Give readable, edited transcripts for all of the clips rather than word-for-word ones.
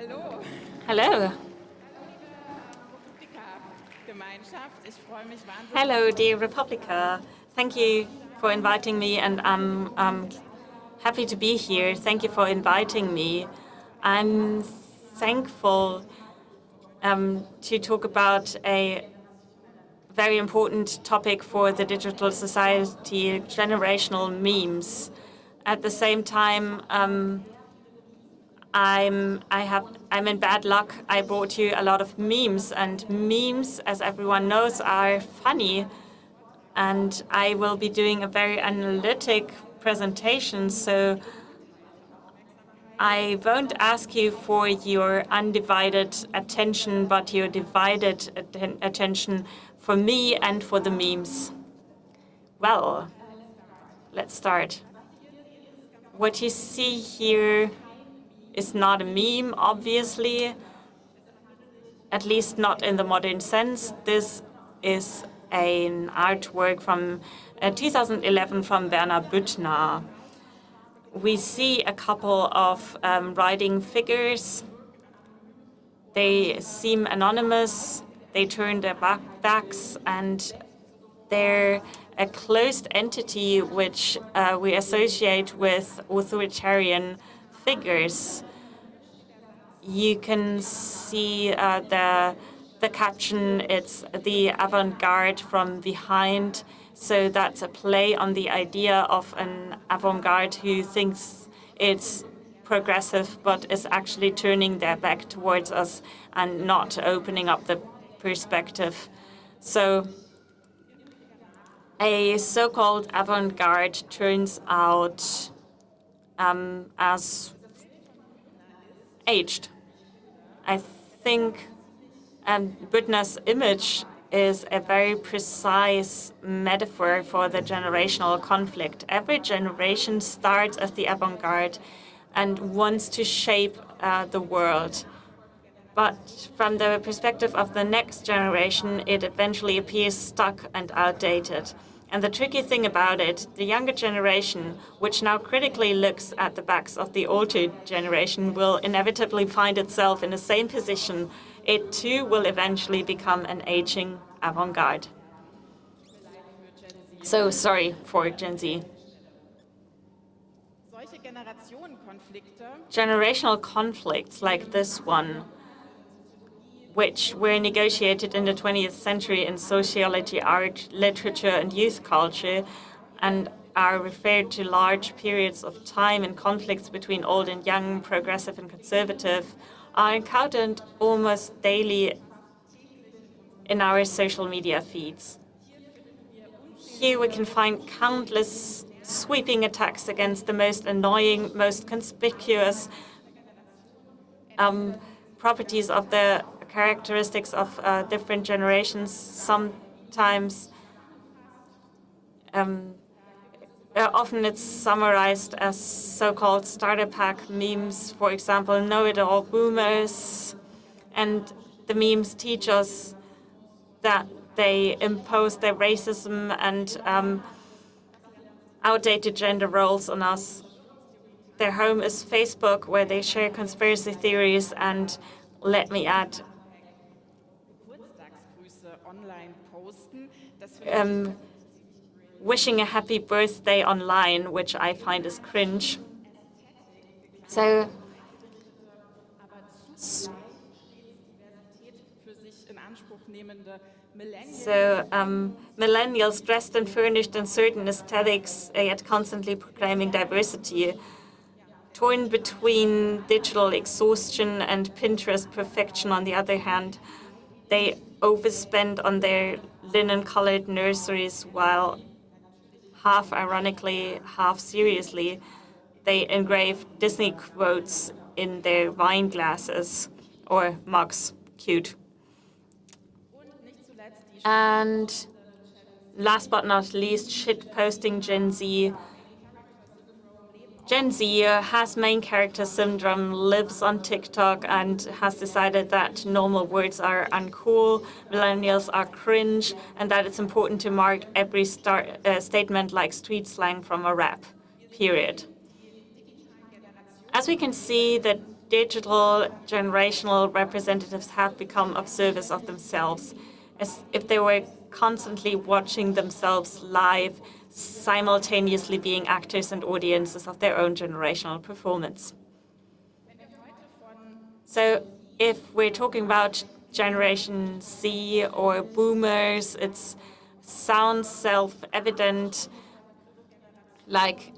Hello. Hello, dear Republica. Thank you for inviting me, and I'm happy to be here. Thank you for inviting me. I'm thankful to talk about a very important topic for the digital society, generational memes. At the same time, I'm in bad luck. I brought you a lot of memes, and memes, as everyone knows, are funny. And I will be doing a very analytic presentation, so I won't ask you for your undivided attention, but your divided attention for me and for the memes. Well, let's start. What you see here is not a meme, obviously, at least not in the modern sense. This is an artwork from 2011 from Werner Büttner. We see a couple of riding figures. They seem anonymous. They turn their backs, and they're a closed entity which we associate with authoritarian figures. You can see the caption. It's the avant-garde from behind. So that's a play on the idea of an avant-garde who thinks it's progressive but is actually turning their back towards us and not opening up the perspective. So a so-called avant-garde turns out as aged. I think Büttner's image is a very precise metaphor for the generational conflict. Every generation starts as the avant-garde and wants to shape the world. But from the perspective of the next generation, it eventually appears stuck and outdated. And the tricky thing about it, the younger generation, which now critically looks at the backs of the older generation, will inevitably find itself in the same position. It too will eventually become an aging avant-garde. So sorry for Gen Z. Generational conflicts like this one, which were negotiated in the 20th century in sociology, art, literature, and youth culture, and are referred to large periods of time and conflicts between old and young, progressive and conservative, are encountered almost daily in our social media feeds. Here we can find countless sweeping attacks against the most annoying, most conspicuous properties of the characteristics of different generations. Sometimes, often it's summarized as so-called starter pack memes, for example, know-it-all boomers. And the memes teach us that they impose their racism and outdated gender roles on us. Their home is Facebook, where they share conspiracy theories, and let me add, wishing a happy birthday online, which I find is cringe. So millennials dressed and furnished in certain aesthetics, yet constantly proclaiming diversity, torn between digital exhaustion and Pinterest perfection on the other hand. They overspend on their linen-colored nurseries while, half ironically, half seriously, they engrave Disney quotes in their wine glasses or mugs. Cute. And last but not least, shitposting Gen Z. Gen Z has main character syndrome, lives on TikTok, and has decided that normal words are uncool, millennials are cringe, and that it's important to mark every statement like street slang from a rap, period. As we can see, the digital generational representatives have become observers of themselves, as if they were constantly watching themselves live, simultaneously being actors and audiences of their own generational performance. So if we're talking about Generation Z or boomers, it sounds self-evident, like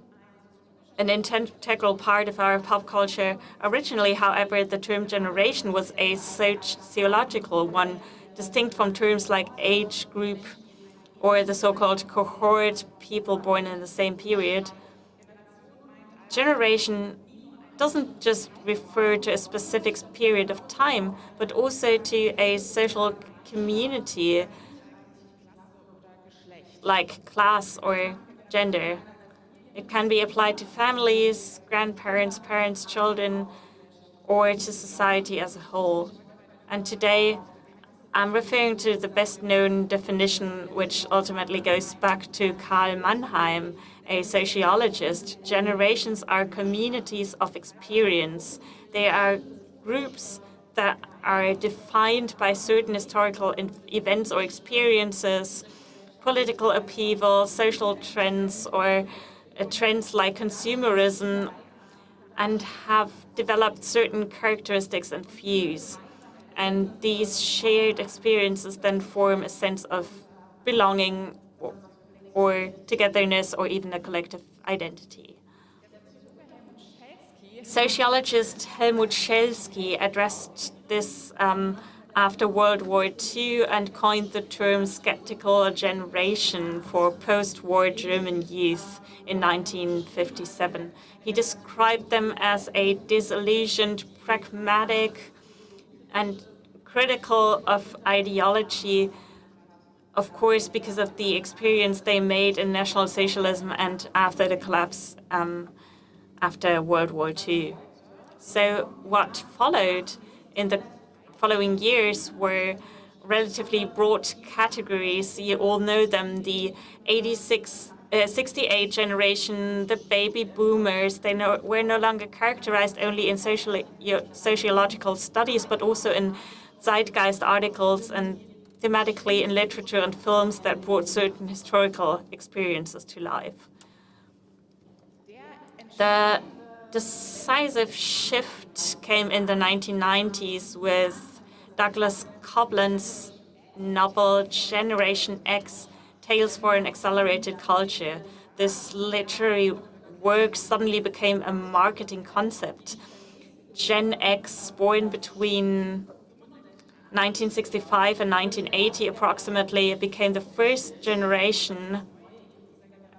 an integral part of our pop culture. Originally, however, the term generation was a sociological one, distinct from terms like age group or the so-called cohort, people born in the same period. Generation doesn't just refer to a specific period of time, but also to a social community like class or gender. It can be applied to families, grandparents, parents, children, or to society as a whole. And today, I'm referring to the best-known definition, which ultimately goes back to Karl Mannheim, a sociologist. Generations are communities of experience. They are groups that are defined by certain historical events or experiences, political upheaval, social trends, or trends like consumerism, and have developed certain characteristics and views. And these shared experiences then form a sense of belonging or togetherness or even a collective identity. Sociologist Helmut Schelskys addressed this after World War II and coined the term skeptical generation for post-war German youth in 1957. He described them as a disillusioned, pragmatic, and critical of ideology, of course, because of the experience they made in National Socialism and after the collapse after World War II. So what followed in the following years were relatively broad categories. You all know them, the 68 generation, the baby boomers. They were no longer characterized only in sociological studies, but also in zeitgeist articles and thematically in literature and films that brought certain historical experiences to life. The decisive shift came in the 1990s with Douglas Coblen's novel Generation X, Tales for an Accelerated Culture. This literary work suddenly became a marketing concept. Gen X, born between 1965 and 1980 approximately, became the first generation,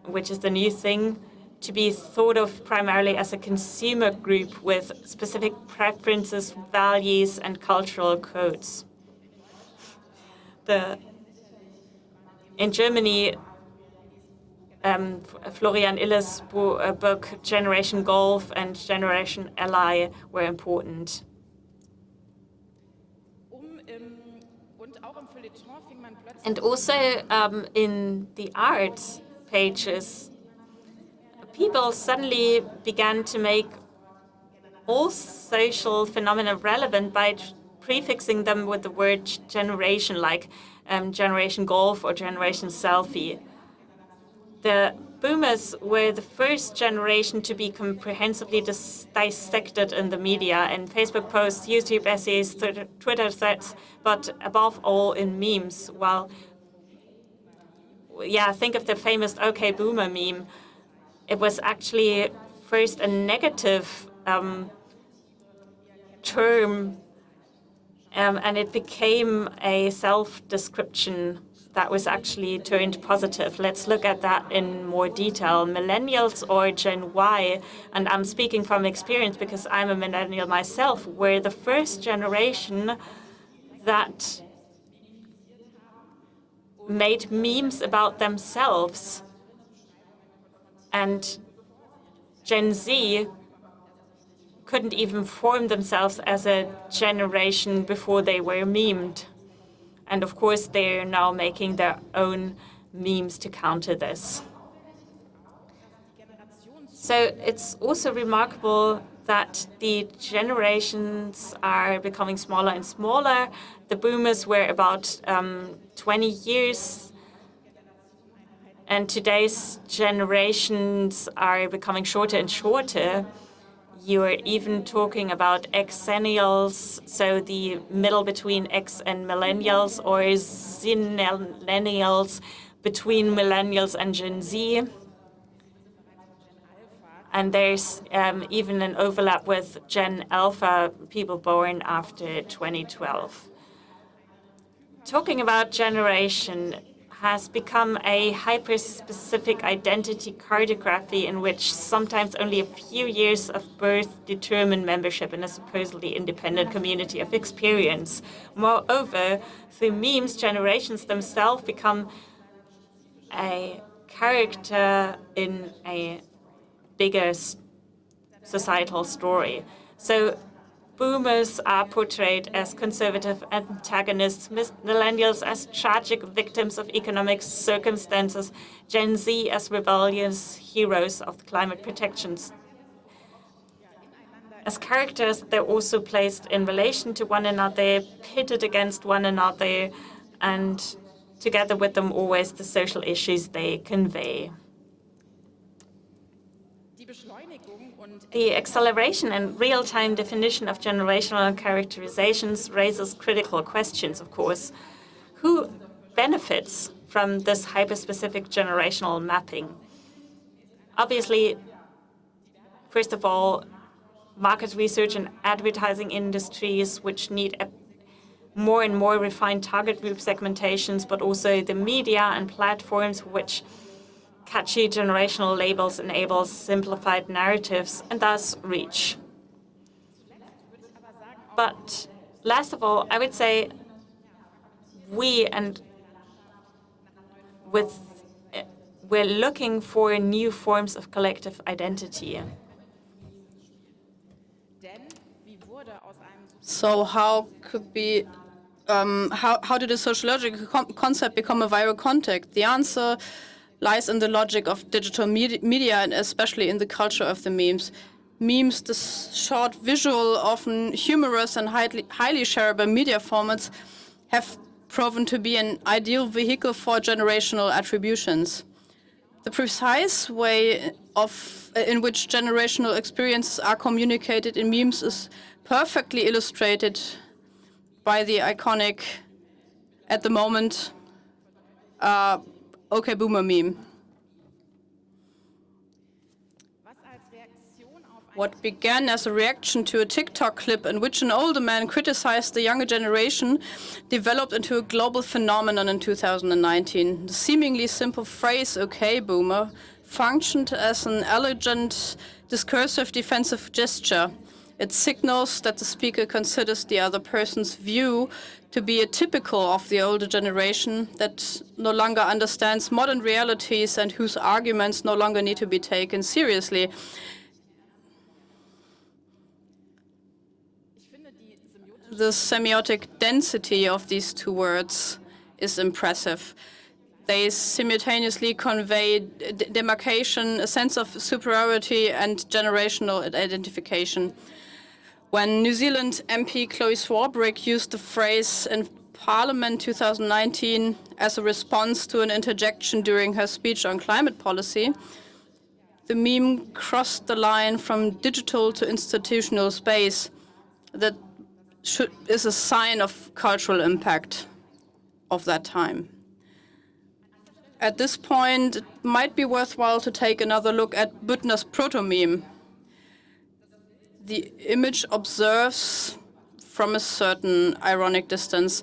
which is the new thing, to be thought of primarily as a consumer group with specific preferences, values, and cultural codes. In Germany, Florian Illes' book Generation Golf and Generation Ally were important. And also in the arts pages, people suddenly began to make all social phenomena relevant by prefixing them with the word generation, like Generation Golf or Generation Selfie. The boomers were the first generation to be comprehensively dissected in the media, in Facebook posts, YouTube essays, Twitter threads, but above all in memes. Think of the famous OK Boomer meme. It was actually first a negative term, and it became a self-description that was actually turned positive. Let's look at that in more detail. Millennials or Gen Y, and I'm speaking from experience because I'm a millennial myself, were the first generation that made memes about themselves. And Gen Z couldn't even form themselves as a generation before they were memed. And of course, they're now making their own memes to counter this. So it's also remarkable that the generations are becoming smaller and smaller. The boomers were about 20 years, and today's generations are becoming shorter and shorter. You are even talking about Xennials, so the middle between X and Millennials, or Zennials between Millennials and Gen Z. And there's even an overlap with Gen Alpha, people born after 2012. Talking about generation has become a hyper-specific identity cartography in which sometimes only a few years of birth determine membership in a supposedly independent community of experience. Moreover, through memes, generations themselves become a character in a bigger societal story. So boomers are portrayed as conservative antagonists, millennials as tragic victims of economic circumstances, Gen Z as rebellious heroes of the climate protections. As characters, they're also placed in relation to one another, pitted against one another, and together with them always the social issues they convey. The acceleration and real-time definition of generational characterizations raises critical questions, of course. Who benefits from this hyper-specific generational mapping? Obviously, first of all, market research and advertising industries, which need more and more refined target group segmentations, but also the media and platforms which catchy generational labels enable simplified narratives and thus reach. But last of all, I would say we're looking for new forms of collective identity. So how did a sociological concept become a viral context? The answer lies in the logic of digital media and especially in the culture of the memes. Memes, the short visual, often humorous and highly shareable media formats, have proven to be an ideal vehicle for generational attributions. The precise way in which generational experiences are communicated in memes is perfectly illustrated by the iconic, at the moment, OK Boomer meme. What began as a reaction to a TikTok clip in which an older man criticized the younger generation developed into a global phenomenon in 2019. The seemingly simple phrase, OK Boomer, functioned as an elegant, discursive defensive gesture. It signals that the speaker considers the other person's view to be atypical of the older generation that no longer understands modern realities and whose arguments no longer need to be taken seriously. The semiotic density of these two words is impressive. They simultaneously convey demarcation, a sense of superiority, and generational identification. When New Zealand MP Chloe Swarbrick used the phrase in Parliament 2019 as a response to an interjection during her speech on climate policy, the meme crossed the line from digital to institutional space. That is a sign of cultural impact of that time. At this point, it might be worthwhile to take another look at Büttner's proto-meme. The image observes from a certain ironic distance.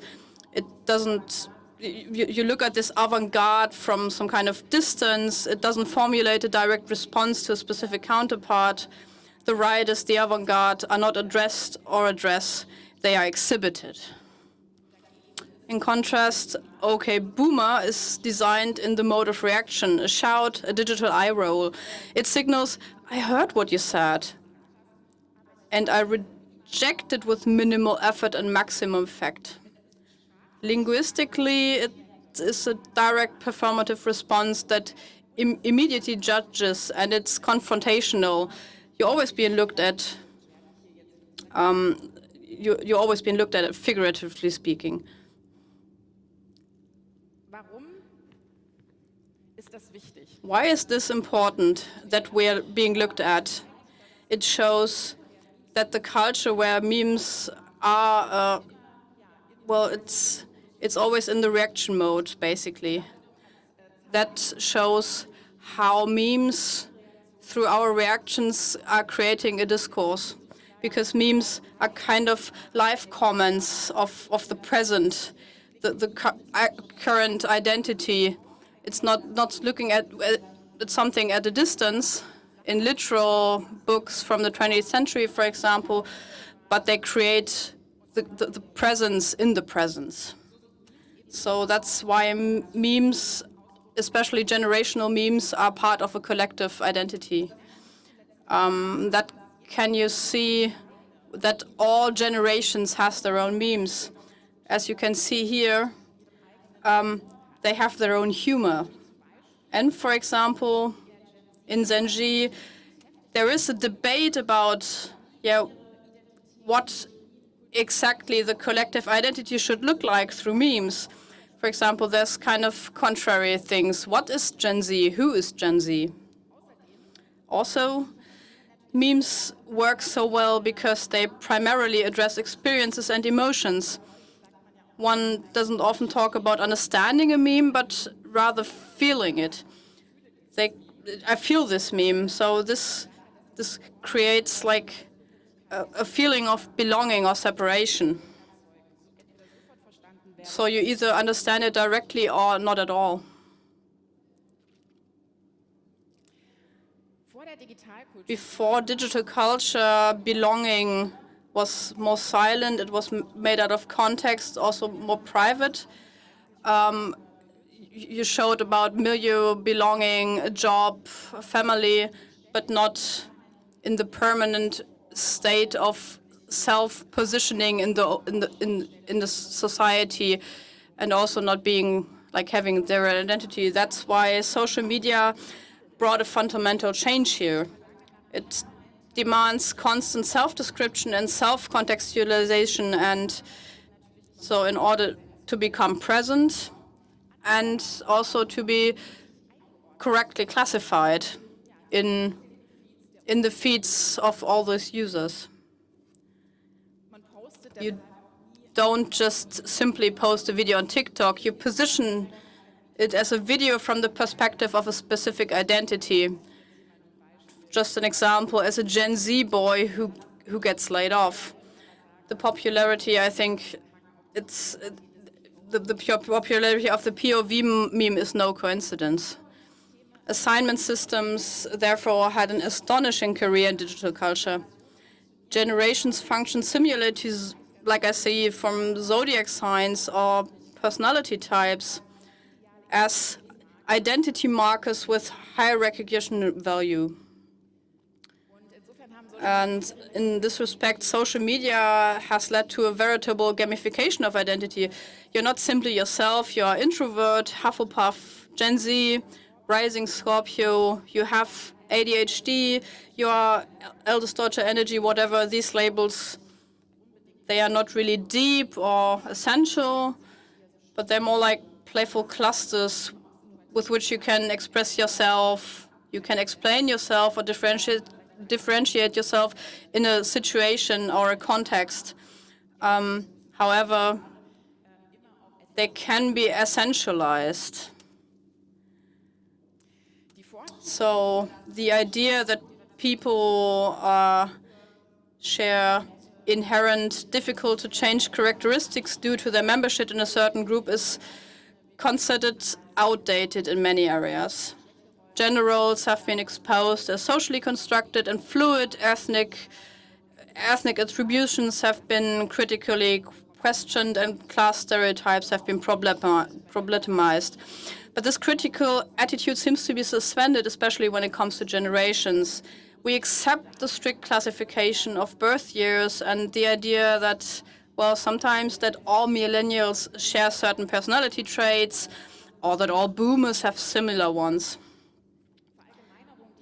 It doesn't, you look at this avant-garde from some kind of distance. It doesn't formulate a direct response to a specific counterpart. The writers, the avant-garde, are not addressed or address. They are exhibited. In contrast, OK Boomer is designed in the mode of reaction, a shout, a digital eye roll. It signals, I heard what you said, and I reject it with minimal effort and maximum effect. Linguistically, it is a direct performative response that immediately judges, and it's confrontational. You're always being looked at You're always being looked at it, figuratively speaking. Why is this important that we're being looked at? It shows that the culture where memes are, well, it's always in the reaction mode, basically. That shows how memes, through our reactions, are creating a discourse. Because memes are kind of live comments of the present, the current identity. It's not looking at something at a distance in literal books from the 20th century, for example, but they create the presence in the presence. So that's why memes, especially generational memes, are part of a collective identity. That can you see that all generations has their own memes. As you can see here, they have their own humor. And for example, in Zenji, there is a debate about what exactly the collective identity should look like through memes. For example, there's kind of contrary things. What is Gen Z? Who is Gen Z? Also, memes work so well because they primarily address experiences and emotions. One doesn't often talk about understanding a meme, but rather feeling it. I feel this meme, so this creates like a feeling of belonging or separation. So you either understand it directly or not at all. Before digital culture, belonging was more silent. It was made out of context, also more private. You showed about milieu, belonging, a job, a family, but not in the permanent state of self-positioning in the society, and also not being like having their identity. That's why social media brought a fundamental change here. It demands constant self-description and self-contextualization, and so in order to become present and also to be correctly classified in the feeds of all those users. You don't just simply post a video on TikTok, you position it as a video from the perspective of a specific identity. Just an example, as a Gen Z boy who gets laid off. The popularity, I think, the popularity of the POV meme is no coincidence. Assignment systems, therefore, had an astonishing career in digital culture. Generations function similarly, like I see, from zodiac signs or personality types as identity markers with high recognition value. And in this respect, social media has led to a veritable gamification of identity. You're not simply yourself, you're introvert, Hufflepuff, Gen Z, rising Scorpio, you have ADHD, you're eldest daughter energy, whatever. These labels, they are not really deep or essential, but they're more like playful clusters with which you can express yourself, you can explain yourself or differentiate yourself in a situation or a context. However, they can be essentialized. So the idea that people share inherent, difficult to change characteristics due to their membership in a certain group is considered outdated in many areas. Gender roles have been exposed as socially constructed and fluid. Ethnic attributions have been critically questioned, and class stereotypes have been problematized. But this critical attitude seems to be suspended, especially when it comes to generations. We accept the strict classification of birth years and the idea that, well, sometimes that all millennials share certain personality traits or that all boomers have similar ones.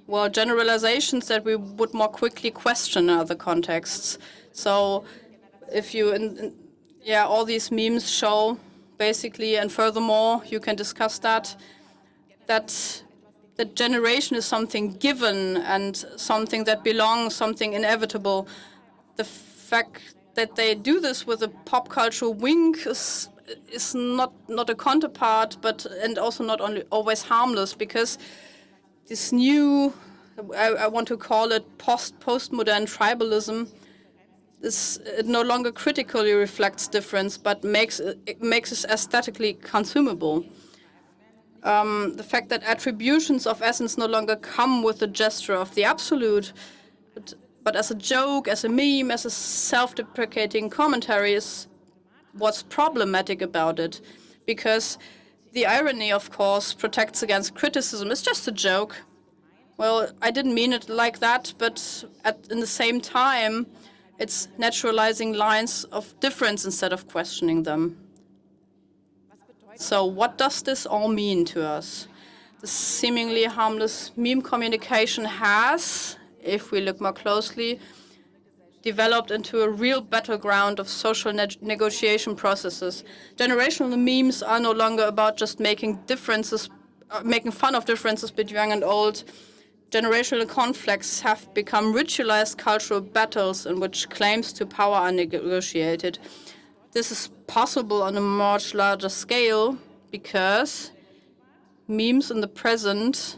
Well, generalizations that we would more quickly question in other contexts. So if you, all these memes show basically, and furthermore, you can discuss that generation is something given and something that belongs, something inevitable. The fact that they do this with a pop culture wink is not a counterpart, and also not only always harmless, because this new, I want to call it postmodern tribalism, it no longer critically reflects difference, but makes it aesthetically consumable. The fact that attributions of essence no longer come with the gesture of the absolute, but as a joke, as a meme, as a self-deprecating commentary is what's problematic about it. Because the irony, of course, protects against criticism. It's just a joke. Well, I didn't mean it like that, but in the same time, it's naturalizing lines of difference instead of questioning them. So what does this all mean to us? The seemingly harmless meme communication has, if we look more closely, developed into a real battleground of social negotiation processes. Generational memes are no longer about just making fun of differences between young and old. Generational conflicts have become ritualized cultural battles in which claims to power are negotiated. This is possible on a much larger scale because memes in the present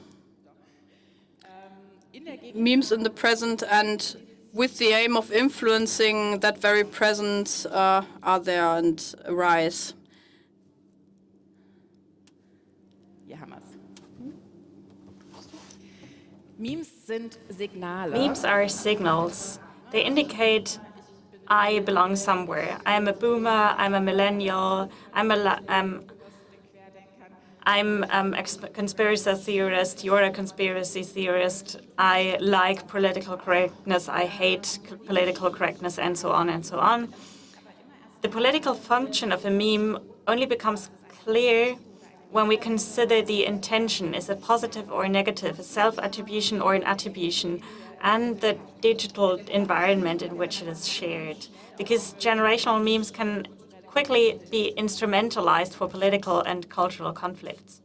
and with the aim of influencing that very present are there and arise. Memes are signals. They indicate I belong somewhere. I'm a boomer, I'm a millennial, I'm a conspiracy theorist, you're a conspiracy theorist, I like political correctness, I hate political correctness, and so on and so on. The political function of a meme only becomes clear when we consider the intention. Is it positive or negative, a self-attribution or an attribution, and the digital environment in which it is shared. Because generational memes can quickly be instrumentalized for political and cultural conflicts.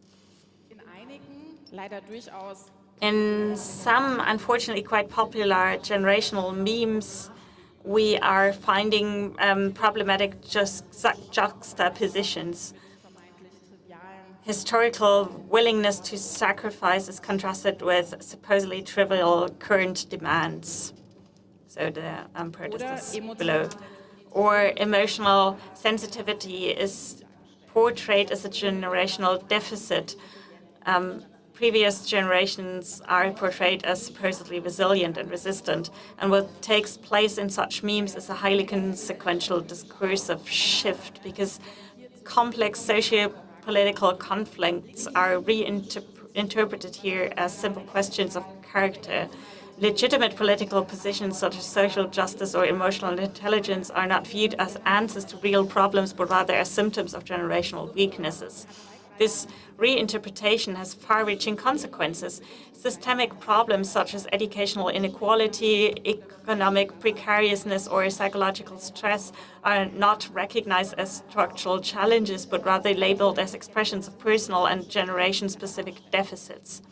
In some, unfortunately, quite popular generational memes, we are finding problematic juxtapositions. Historical willingness to sacrifice is contrasted with supposedly trivial current demands. So the parenthesis below. Or emotional sensitivity is portrayed as a generational deficit. Previous generations are portrayed as supposedly resilient and resistant. And what takes place in such memes is a highly consequential discursive shift, because complex socio-political conflicts are reinterpreted here as simple questions of character. Legitimate political positions such as social justice or emotional intelligence are not viewed as answers to real problems, but rather as symptoms of generational weaknesses. This reinterpretation has far-reaching consequences. Systemic problems such as educational inequality, economic precariousness, or psychological stress are not recognized as structural challenges, but rather labeled as expressions of personal and generation-specific deficits.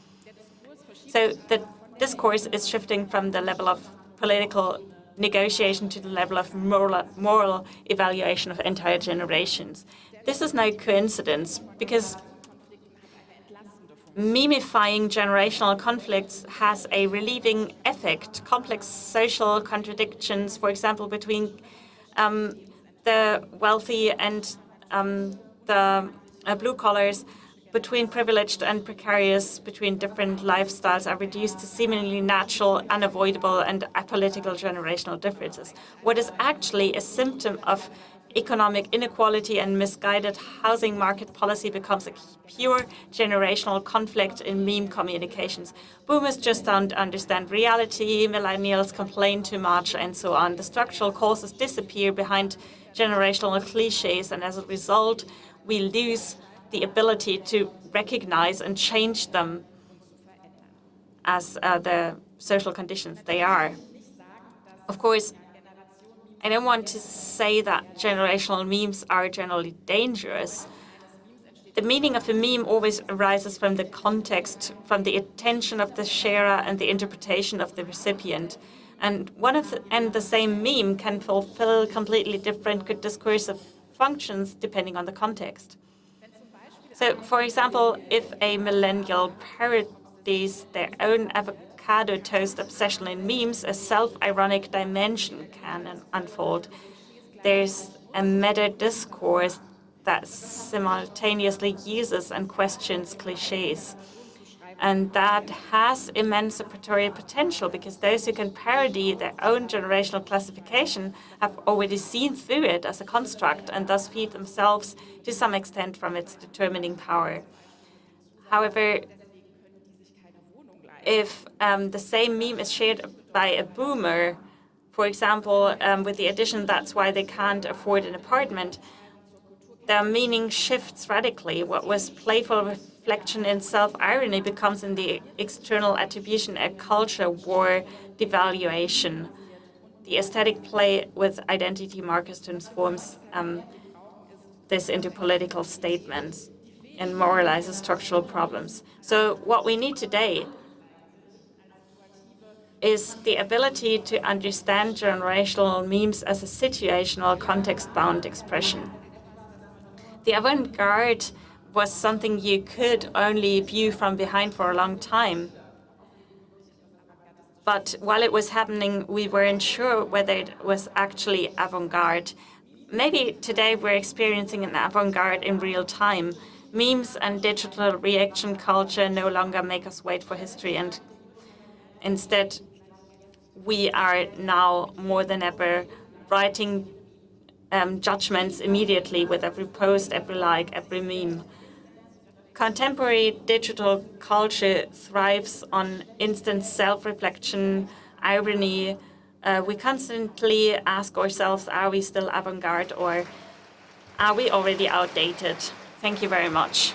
So the discourse is shifting from the level of political negotiation to the level of moral evaluation of entire generations. This is no coincidence, because memifying generational conflicts has a relieving effect. Complex social contradictions, for example, between the wealthy and the blue collars, between privileged and precarious, between different lifestyles, are reduced to seemingly natural, unavoidable, and apolitical generational differences. What is actually a symptom of economic inequality and misguided housing market policy becomes a pure generational conflict in meme communications. Boomers just don't understand reality, millennials complain too much, and so on. The structural causes disappear behind generational cliches, and as a result, we lose the ability to recognize and change them as the social conditions they are. Of course, I don't want to say that generational memes are generally dangerous. The meaning of a meme always arises from the context, from the attention of the sharer and the interpretation of the recipient. And the same meme can fulfill completely different discursive functions depending on the context. So, for example, if a millennial parodies their own avocado toast obsession in memes, a self-ironic dimension can unfold. There's a meta-discourse that simultaneously uses and questions cliches. And that has emancipatory potential because those who can parody their own generational classification have already seen through it as a construct and thus feed themselves to some extent from its determining power. However, if the same meme is shared by a boomer, for example, with the addition that's why they can't afford an apartment, their meaning shifts radically. What was playful reflection in self-irony becomes in the external attribution a culture war devaluation. The aesthetic play with identity markers transforms this into political statements and moralizes structural problems. So what we need today is the ability to understand generational memes as a situational, context-bound expression. The avant-garde was something you could only view from behind for a long time. But while it was happening, we weren't sure whether it was actually avant-garde. Maybe today we're experiencing an avant-garde in real time. Memes and digital reaction culture no longer make us wait for history, and instead we are now more than ever writing judgments immediately with every post, every like, every meme. Contemporary digital culture thrives on instant self-reflection, irony. We constantly ask ourselves, are we still avant-garde or are we already outdated? Thank you very much.